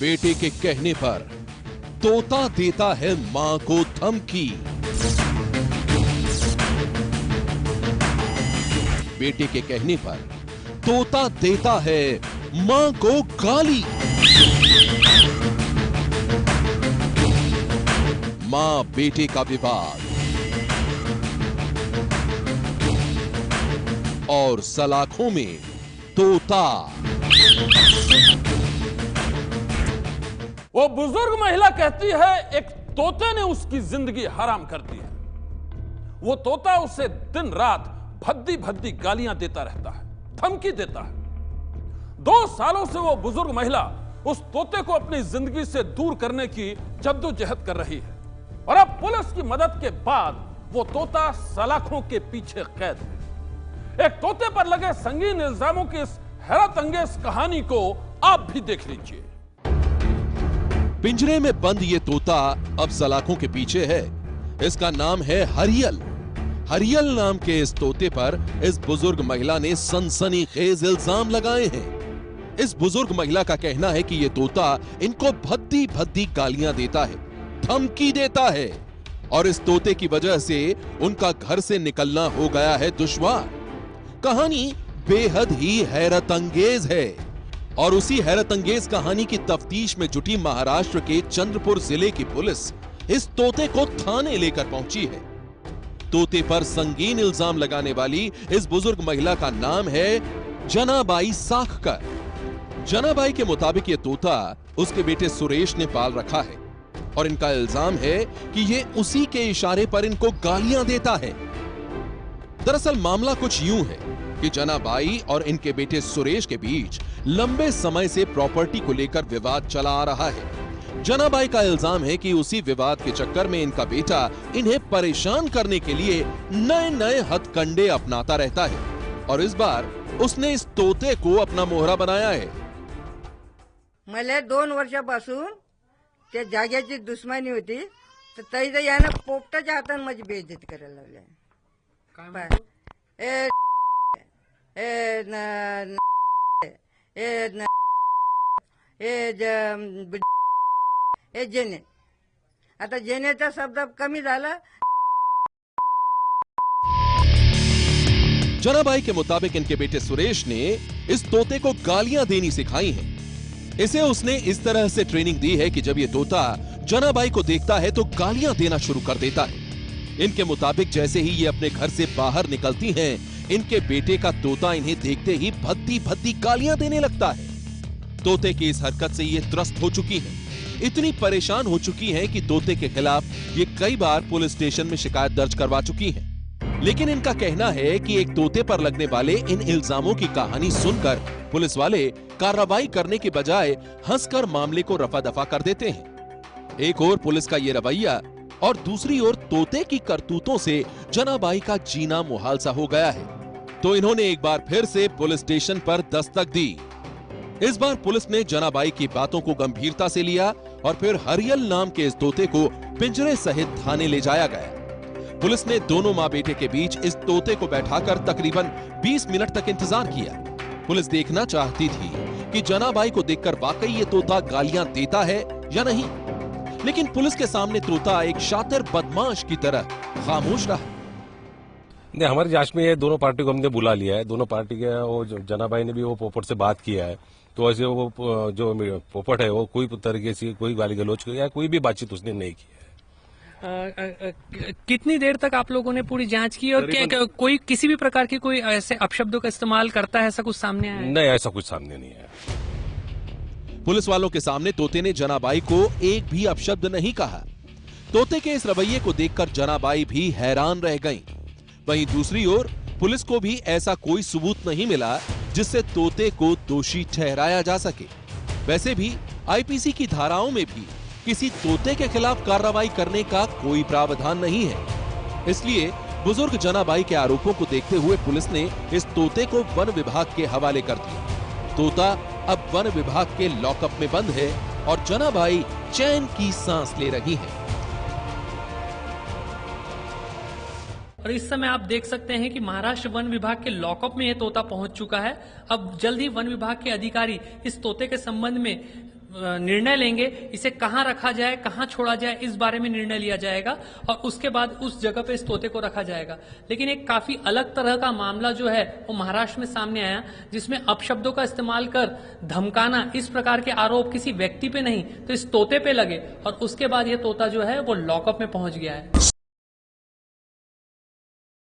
बेटे के कहने पर तोता देता है मां को धमकी। बेटे के कहने पर तोता देता है मां को गाली। मां बेटे का विवाद और सलाखों में तोता। वो बुजुर्ग महिला कहती है एक तोते ने उसकी जिंदगी हराम कर दी है। वो तोता उसे दिन रात भद्दी भद्दी गालियां देता रहता है, धमकी देता है। 2 सालों से वो बुजुर्ग महिला उस तोते को अपनी जिंदगी से दूर करने की जद्दोजहद कर रही है और अब पुलिस की मदद के बाद वो तोता सलाखों के पीछे कैद है। एक तोते पर लगे संगीन इल्जामों की इस हैरत अंगेज कहानी को आप भी देख लीजिए। पिंजरे में बंद ये तोता अब सलाखों के पीछे है। इसका नाम है हरियल। हरियल नाम के इस तोते पर इस बुजुर्ग महिला ने सनसनीखेज इल्जाम लगाए हैं। इस बुजुर्ग महिला का कहना है कि ये तोता इनको भद्दी भद्दी गालियां देता है, धमकी देता है और इस तोते की वजह से उनका घर से निकलना हो गया है दुश्वार। कहानी बेहद ही हैरत अंगेज है और उसी हैरत अंगेज कहानी की तफ्तीश में जुटी महाराष्ट्र के चंद्रपुर जिले की पुलिस इस तोते को थाने लेकर पहुंची है। तोते पर संगीन इल्जाम लगाने वाली इस बुजुर्ग महिला का नाम है जनाबाई साखकर। जनाबाई के मुताबिक ये तोता उसके बेटे सुरेश ने पाल रखा है और इनका इल्जाम है कि ये उसी के इशारे पर इनको गालियां देता है। दरअसल मामला कुछ यूं है कि जनाबाई और इनके बेटे सुरेश के बीच लंबे समय से प्रॉपर्टी को लेकर विवाद चला आ रहा है। जनाबाई का इल्जाम है कि उसी विवाद के चक्कर में इनका बेटा इन्हें परेशान करने के लिए नए नए हथकंडे अपनाता रहता है और इस बार उसने इस तोते को अपना मोहरा बनाया है। मला 2 वर्षापासून त्या जाग्याची दुश्मनी होती तर तरी तर यानं पोपटाच्या हाताने माझी बेइज्जती करायला लागली। ए ए न ए न ए जेने आता जेनेचा शब्द कमी झाला। जनाबाई के मुताबिक इनके बेटे सुरेश ने इस तोते को गालियां देनी सिखाई हैं। इसे उसने इस तरह से ट्रेनिंग दी है कि जब ये तोता जनाबाई को देखता है तो गालियां देना शुरू कर देता है। इनके मुताबिक जैसे ही ये अपने घर से बाहर निकलती हैं, इनके बेटे का तोता इन्हें देखते ही भद्दी भद्दी गालियां देने लगता है। तोते की इस हरकत से ये त्रस्त हो चुकी हैं, इतनी परेशान हो चुकी हैं कि तोते के खिलाफ ये कई बार पुलिस स्टेशन में शिकायत दर्ज करवा चुकी हैं। लेकिन इनका कहना है कि एक तोते पर लगने वाले इन इल्जामों की कहानी सुनकर पुलिस वाले कार्रवाई करने के बजाय हंसकर मामले को रफा दफा कर देते हैं। एक ओर पुलिस का ये रवैया और दूसरी ओर तोते की करतूतों से जनाबाई का जीना मुहाल सा हो गया है, तो इन्होंने एक बार फिर से पुलिस स्टेशन पर दस्तक दी। इस बार पुलिस ने जनाबाई की बातों को गंभीरता से लिया और फिर हरियल नाम के इस तोते को पिंजरे सहित थाने ले जाया गया। पुलिस ने दोनों मां बेटे के बीच इस तोते को बैठाकर तकरीबन 20 मिनट तक इंतजार किया। पुलिस देखना चाहती थी कि जनाबाई को देखकर वाकई ये तोता गालियां देता है या नहीं, लेकिन पुलिस के सामने तोता एक शातिर बदमाश की तरह खामोश रहा। नहीं, हमारी जांच में ये दोनों पार्टी को हमने बुला लिया है। दोनों पार्टी के वो जनाबाई ने भी वो पोपट से बात किया है, तो ऐसे वो जो पोपट है वो कोई तरीके से कोई गाली गलौज या कोई भी बातचीत उसने नहीं की है। कितनी देर तक आप लोगों ने पूरी जांच की और क्या कोई किसी भी प्रकार की कोई ऐसे अपशब्दों का इस्तेमाल करता है, ऐसा कुछ सामने आया है? नहीं, ऐसा कुछ सामने नहीं है। पुलिस वालों के सामने तोते ने जनाबाई को एक भी अपशब्द नहीं कहा। तोते के इस रवैये को देखकर जनाबाई भी हैरान रह गईं। वहीं दूसरी ओर पुलिस को भी ऐसा कोई सबूत नहीं मिला जिससे तोते को दोषी ठहराया जा सके। वैसे भी आईपीसी की धाराओं में भी किसी तोते के खिलाफ कार्रवाई करने का कोई प्रावधान नहीं है। इसलिए बुजुर्ग जनाबाई के आरोपों को देखते हुए पुलिस ने इस तोते को वन विभाग के हवाले कर दिया। तोता अब वन विभाग के लॉकअप में बंद है और जनाबाई चैन की सांस ले रही हैं। और इस समय आप देख सकते हैं कि महाराष्ट्र वन विभाग के लॉकअप में यह तोता पहुंच चुका है। अब जल्द ही वन विभाग के अधिकारी इस तोते के संबंध में निर्णय लेंगे, इसे कहाँ रखा जाए, कहाँ छोड़ा जाए, इस बारे में निर्णय लिया जाएगा और उसके बाद उस जगह पे इस तोते को रखा जाएगा। लेकिन एक काफी अलग तरह का मामला जो है वो महाराष्ट्र में सामने आया, जिसमें अपशब्दों का इस्तेमाल कर धमकाना, इस प्रकार के आरोप किसी व्यक्ति पे नहीं तो इस तोते पे लगे और उसके बाद ये तोता जो है वो लॉकअप में पहुंच गया है।